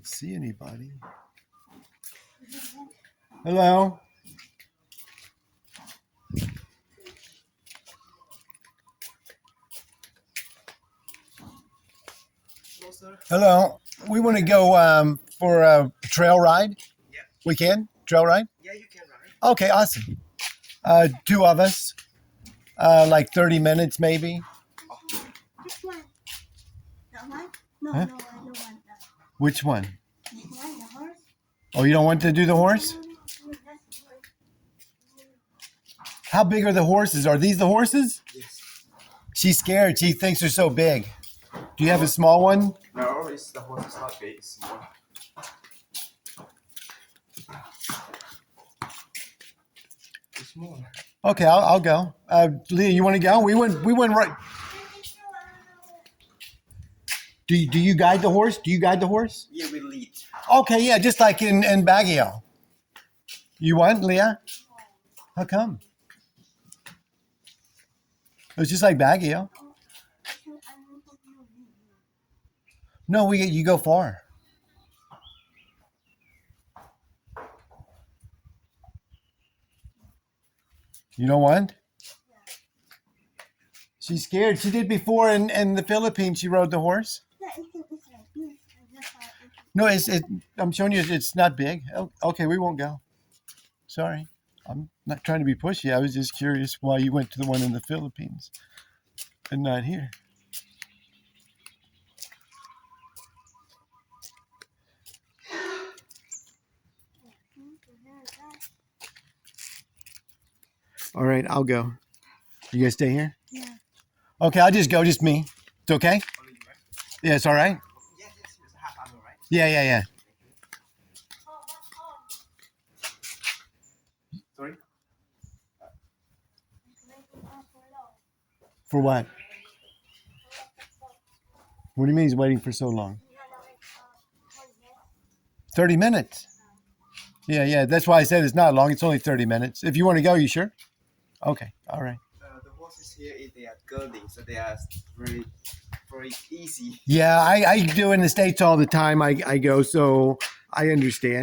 don't see anybody. Hello? Hello. We want to go for a trail ride. Yeah. We can? Trail ride? Yeah, you can ride. Okay, awesome. Two of us. Like 30 minutes maybe. Which one? That one? No, Huh? no, I don't want that. Which one? This one, the horse? Oh, you don't want to do the horse? No, that's the horse. How big are the horses? Are these the horses? Yes. She's scared. She thinks they're so big. Do you have a small one? No, it's the horse is not big, it's small. It's small. Okay, I'll go. Lhea, you want to go? We went right. Do you guide the horse? Do you guide the horse? Yeah, we lead. Okay, yeah, just like in Baguio. You want, Lhea? How come? It was just like Baguio. No, you go far. You don't want? She's scared. She did before in the Philippines. She rode the horse. Yeah, it's like this. I just thought it. No, I'm showing you it's not big. Oh, okay, we won't go. Sorry. I'm not trying to be pushy. I was just curious why you went to the one in the Philippines and not here. All right, I'll go. You guys stay here? Yeah. Okay, I'll just go, just me. It's okay? Only you, right? Yeah, it's all right? Yes, it's half hour, right? Yeah. Sorry? For what? What do you mean he's waiting for so long? 30 minutes. Yeah. That's why I said it's not long. It's only 30 minutes. If you want to go, you sure? Okay. All right. The horses here, they are girding, so they are very, very easy. Yeah, I do in the States all the time. I go, so I understand.